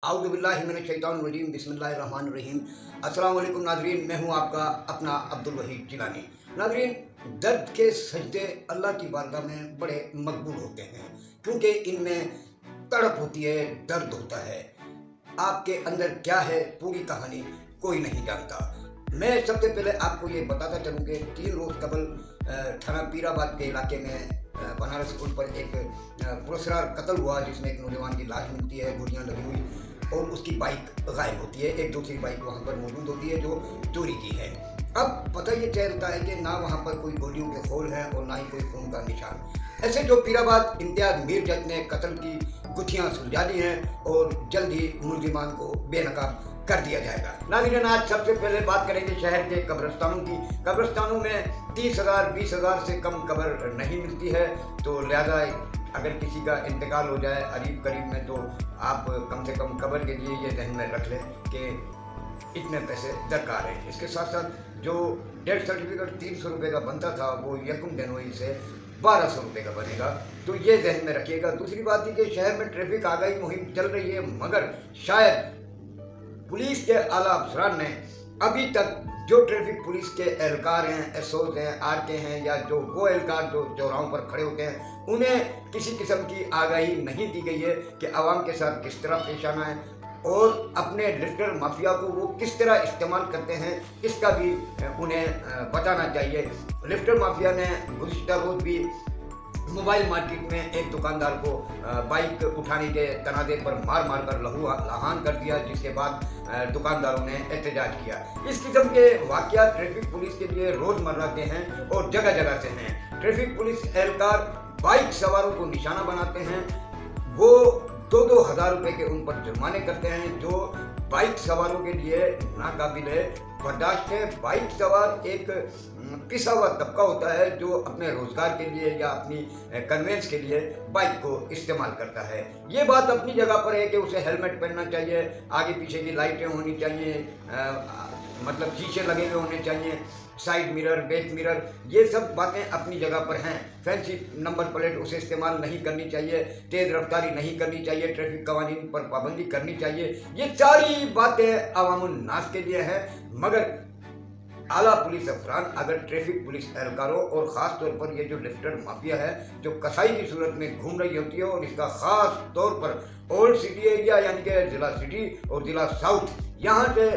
आउज़ुबिल्लाहिमिनश्शैतानिर्रजीम बिस्मिल्लाहिर्रहमानिर्रहीम। अस्सलाम वालेकुम नाज़रीन, मैं हूँ आपका अपना अब्दुल वहीद जिलानी। नाज़रीन, दर्द के सजदे अल्लाह की बारगाह में बड़े मकबूल होते हैं क्योंकि इनमें तड़प होती है, दर्द होता है। आपके अंदर क्या है पूरी कहानी कोई नहीं जानता। मैं सबसे पहले आपको ये बताता चलूँ कि 3 रोज़ कबल थाना पीराबाद के इलाके में बनारस पुल पर एक पुरस्कार कत्ल हुआ जिसमें एक नौजवान की लाश मिलती है, गोलियां लगी हुई, और उसकी बाइक गायब होती है। एक दूसरी बाइक वहाँ पर मौजूद होती है जो चोरी की है। अब पता ये चलता है कि ना वहाँ पर कोई गोलियों के खोल हैं और ना ही कोई खून का निशान। ऐसे जो पीराबाद इम्तियाज मीर जज ने कत्ल की गुत्थियाँ सुलझा दी हैं और जल्द ही मुलजिमान को बेनकाब कर दिया जाएगा। नाज़रीन, आज सबसे पहले बात करेंगे शहर के कब्रिस्तानों की। कब्रिस्तानों में 30,000 20,000 से कम कब्र नहीं मिलती है, तो लिहाजा अगर किसी का इंतकाल हो जाए करीब करीब में, तो आप कम से कम कब्र के लिए ये ध्यान में रख लें कि इतने पैसे दरकार हैं। इसके साथ साथ जो डेथ सर्टिफिकेट 300 रुपये का बनता था वो यकम जनवरी से 1200 रुपये का बनेगा, तो ये ध्यान में रखिएगा। दूसरी बात है कि शहर में ट्रैफिक आगाही मुहिम चल रही है, मगर शायद पुलिस के आला अफसरान ने अभी तक जो ट्रैफिक पुलिस के एहलकार हैं, एसओज हैं, आरके हैं, या जो वो एहलकार जो चौराहों पर खड़े होते हैं, उन्हें किसी किस्म की आगाही नहीं दी गई है कि आवाम के साथ किस तरह पेश आना है और अपने लिफ्टर माफिया को वो किस तरह इस्तेमाल करते हैं, इसका भी उन्हें बताना चाहिए। लिफ्टर माफिया ने गुज़िश्ता रोज़ भी मोबाइल मार्केट में एक दुकानदार को बाइक उठाने के तनाज़े पर मार मार कर लहूलुहान कर दिया, जिसके बाद दुकानदारों ने एहतजाज किया। इस किस्म के वाक़यात ट्रैफिक पुलिस के लिए रोज़मर्रा के हैं और जगह जगह से हैं। ट्रैफिक पुलिस एहलकार बाइक सवारों को निशाना बनाते हैं, वो 2-2 हज़ार रुपये के उन पर जुर्माने करते हैं, जो बाइक सवारों के लिए नाकाबिले बर्दाश्त है। बाइक सवार एक पिसा हुआ तबका होता है जो अपने रोजगार के लिए या अपनी कन्वेंस के लिए बाइक को इस्तेमाल करता है। ये बात अपनी जगह पर है कि उसे हेलमेट पहनना चाहिए, आगे पीछे की लाइटें होनी चाहिए, मतलब शीशे लगे हुए होने चाहिए, साइड मिरर, बैक मिरर, ये सब बातें अपनी जगह पर हैं। फैंसी नंबर प्लेट उसे इस्तेमाल नहीं करनी चाहिए, तेज़ रफ्तारी नहीं करनी चाहिए, ट्रैफिक कवानीन पर पाबंदी करनी चाहिए। ये सारी बातें अवामुन नास के लिए हैं, मगर आला पुलिस अफसरान अगर ट्रैफिक पुलिस एहलकारों और ख़ास तौर पर ये जो लिफ्टर माफिया है जो कसाई की सूरत में घूम रही होती है, और इसका ख़ास तौर पर ओल्ड सिटी एरिया यानी कि जिला सिटी और जिला साउथ, यहाँ से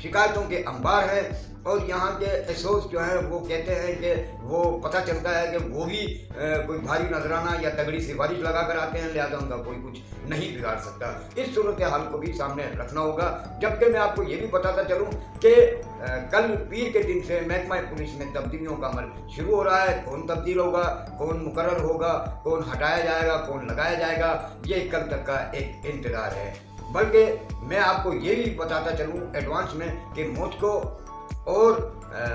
शिकायतों के अंबार हैं, और यहाँ के एसओज जो हैं वो कहते हैं कि वो पता चलता है कि वो भी कोई भारी नजराना या तगड़ी सिफारिश लगा कर आते हैं, लिहाजा उनका कोई कुछ नहीं बिगाड़ सकता। इस सूरत हाल को भी सामने रखना होगा। जबकि मैं आपको ये भी बताता चलूँ कि कल पीर के दिन से महकमा पुलिस में तब्दीलियों का अमल शुरू हो रहा है। कौन तब्दील होगा, कौन मुकर्रर होगा, कौन हटाया जाएगा, कौन लगाया जाएगा, ये कल तक का एक इंतजार है। बल्कि मैं आपको ये भी बताता चलूँ एडवांस में कि मुझको और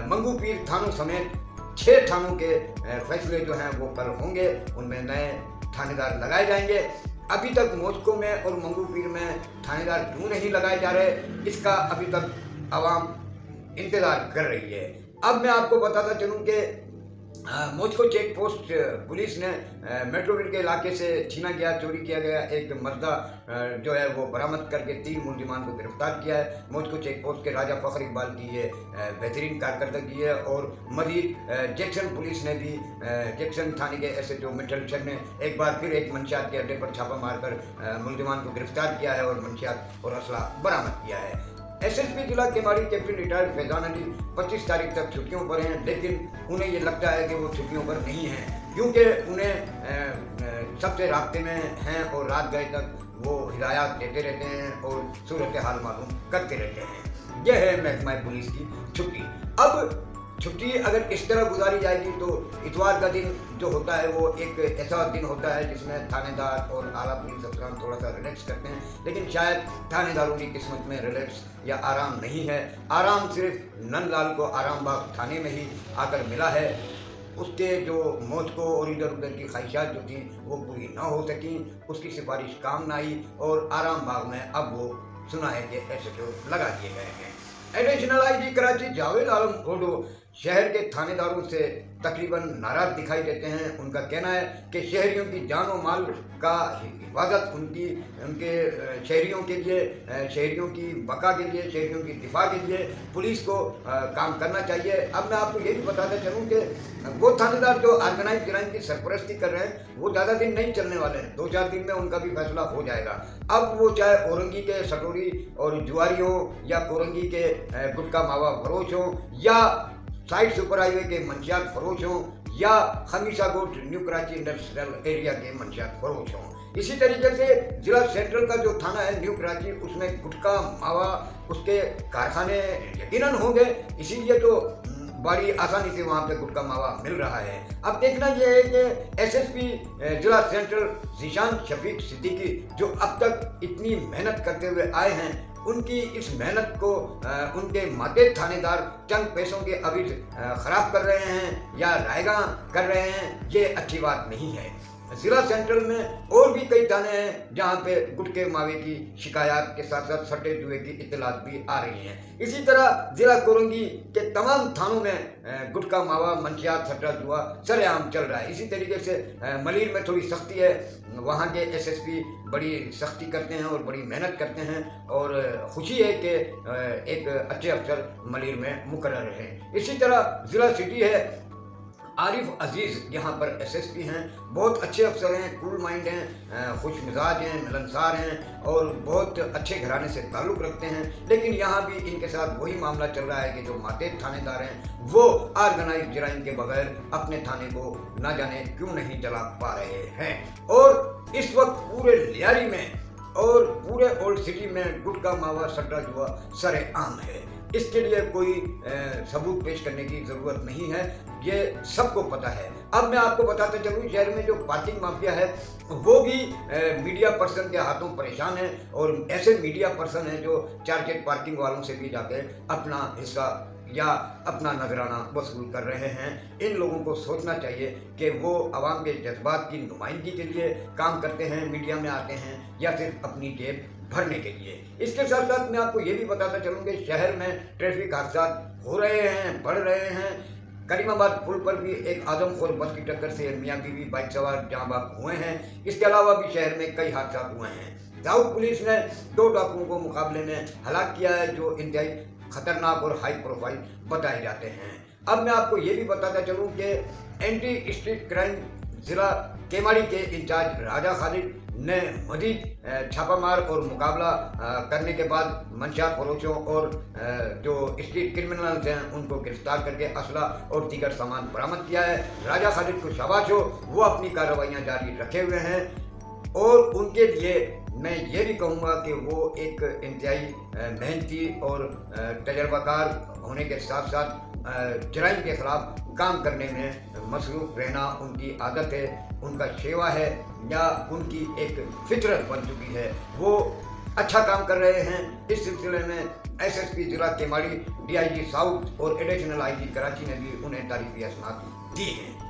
मंगू पीर थानों समेत 6 थानों के फैसले जो हैं वो कल होंगे, उनमें नए थानेदार लगाए जाएंगे। अभी तक मोस्को में और मंगू पीर में थानेदार क्यों नहीं लगाए जा रहे, इसका अभी तक आवाम इंतज़ार कर रही है। अब मैं आपको बताता चलूँ कि मोस्को चेक पोस्ट पुलिस ने मेट्रोविल के इलाके से छीना गया, चोरी किया गया एक मर्दा जो है वो बरामद करके 3 मुलजिमान को गिरफ्तार किया है। मोस्को चेक पोस्ट के राजा फखर इकबाल की ये बेहतरीन कारकर्दगी है। और मजीद जैक्सन पुलिस ने भी जैक्सन थाने के SHO मिठल शर ने एक बार फिर एक मंशियात के अड्डे पर छापा मारकर मुलजिमान को गिरफ्तार किया है और मंशियात और असला बरामद किया है। SSP जिला केमाड़ी कैप्टन रिटायर्ड फैजान अली 25 तारीख तक छुट्टियों पर हैं, लेकिन उन्हें ये लगता है कि वो छुट्टियों पर नहीं हैं, क्योंकि उन्हें सबसे राब्ते में हैं और रात गए तक वो हिदायत देते रहते हैं और सूरत हाल मालूम करते रहते हैं। यह है महकमा पुलिस की छुट्टी। अब छुट्टी अगर इस तरह गुजारी जाएगी तो इतवार का दिन जो होता है वो एक ऐसा दिन होता है जिसमें थानेदार और आला पुलिस अफसरान थोड़ा सा रिलैक्स करते हैं, लेकिन शायद थानेदारों की किस्मत में रिलैक्स या आराम नहीं है। आराम सिर्फ नंदलाल को आराम बाग थाने में ही आकर मिला है। उसके जो मौत को और इधर उधर की ख्वाहिशात जो थी वो पूरी ना हो सकी, उसकी सिफारिश काम ना आई, और आराम बाग में अब वो सुना है कि SHO लगा दिए गए हैं। एडिशनल IG कराची जावेद आलम ओडो शहर के थानेदारों से तकरीबन नाराज दिखाई देते हैं। उनका कहना है कि शहरियों की जान और माल का हिफाजत उनके शहरियों के लिए, शहरियों की बका के लिए, शहरियों की दिफा के लिए पुलिस को काम करना चाहिए। अब मैं आपको ये भी बताते चलूँ कि वो थानेदार जो ऑर्गेनाइज क्राइम की सरपरस्ती कर रहे हैं वो ज़्यादा दिन नहीं चलने वाले हैं, 2-4 दिन में उनका भी फैसला हो जाएगा। अब वो चाहे औरंगी के सटोरी और जुआरी हो, या कोरंगी के गुटखा मावा फरोश हो, या साइड सुपर हाईवे के मंशियात फरोश हो, या खमीसा गोट न्यू कराची इंडस्ट्रियल एरिया के मंशियात फरोश हो। इसी तरीके से जिला सेंट्रल का जो थाना है न्यू कराची, उसमें गुटखा मावा उसके कारखाने यकीनन होंगे, इसीलिए तो बड़ी आसानी से वहाँ पे गुटखा मावा मिल रहा है। अब देखना यह है कि एसएसपी जिला सेंट्रल जीशान शफीक सिद्दीकी जो अब तक इतनी मेहनत करते हुए आए हैं, उनकी इस मेहनत को उनके माते थानेदार चंद पैसों के अविज खराब कर रहे हैं या रायगा कर रहे हैं, ये अच्छी बात नहीं है। जिला सेंट्रल में और भी कई थाने हैं जहां पे गुटखे मावे की शिकायत के साथ साथ सट्टे जुए की इत्तलात भी आ रही हैं। इसी तरह जिला कोरंगी के तमाम थानों में गुटखा मावा मंशियात सट्टा जुआ सरेआम चल रहा है। इसी तरीके से मलीर में थोड़ी सख्ती है, वहाँ के एसएसपी बड़ी सख्ती करते हैं और बड़ी मेहनत करते हैं, और खुशी है कि एक अच्छे अफसर मलीर में मुकर्रर हैं। इसी तरह जिला सिटी है, आरिफ अजीज़ यहाँ पर एसएसपी हैं, बहुत अच्छे अफसर हैं, कूल माइंड हैं, खुश मिजाज हैं, मिलनसार हैं और बहुत अच्छे घराने से ताल्लुक़ रखते हैं। लेकिन यहाँ भी इनके साथ वही मामला चल रहा है कि जो माते थानेदार हैं वो ऑर्गेनाइज जराइम के बगैर अपने थाने को ना जाने क्यों नहीं चला पा रहे हैं। और इस वक्त पूरे लियारी में और पूरे ओल्ड सिटी में गुटखा मावा सट्टा जुआ सरेआम है। इसके लिए कोई सबूत पेश करने की ज़रूरत नहीं है, ये सबको पता है। अब मैं आपको बताते चलूँ, शहर में जो पार्किंग माफिया है वो भी मीडिया पर्सन के हाथों परेशान है, और ऐसे मीडिया पर्सन हैं जो चार्जेड पार्किंग वालों से भी जाकर अपना हिस्सा या अपना नजराना वसूल कर रहे हैं। इन लोगों को सोचना चाहिए कि वो आवाम के जज्बात की नुमाइंदगी के लिए काम करते हैं, मीडिया में आते हैं, या सिर्फ अपनी जेब भरने के लिए। इसके साथ साथ मैं आपको ये भी बताता चलूँ कि शहर में ट्रैफिक हादसा हो रहे हैं, बढ़ रहे हैं। करीमाबाद पुल पर भी एक आदमखोर बस की टक्कर से मियाँ बीवी बाइक सवार जाँ बाग हुए हैं। इसके अलावा भी शहर में कई हादसा हुए हैं। दाऊद पुलिस ने 2 डाकुओं को मुकाबले में हलाक किया है जो इंतहाई खतरनाक और हाई प्रोफाइल बताए जाते हैं। अब मैं आपको ये भी बताता चलूँ कि एंटी स्ट्रीट क्राइम जिला केमाड़ी के इंचार्ज राजा खालिद ने मजीद छापामार और मुकाबला करने के बाद मंशियात फरोशों और जो स्ट्रीट क्रिमिनल्स हैं उनको गिरफ्तार करके असला और दीगर सामान बरामद किया है। राजा खालिद को शाबाश हो, वो अपनी कार्रवाइयाँ जारी रखे हुए हैं, और उनके लिए मैं ये भी कहूँगा कि वो एक इंतहाई मेहनती और तजर्बाकार होने के साथ साथ जराइम के खिलाफ काम करने में मसरूफ़ रहना उनकी आदत है, उनका शेवा है, या उनकी एक फितरत बन चुकी है। वो अच्छा काम कर रहे हैं। इस सिलसिले में एसएसपी जिला केमाड़ी, डीआईजी साउथ और एडिशनल आईजी कराची ने भी उन्हें तारीफ़ी असनाद दी हैं।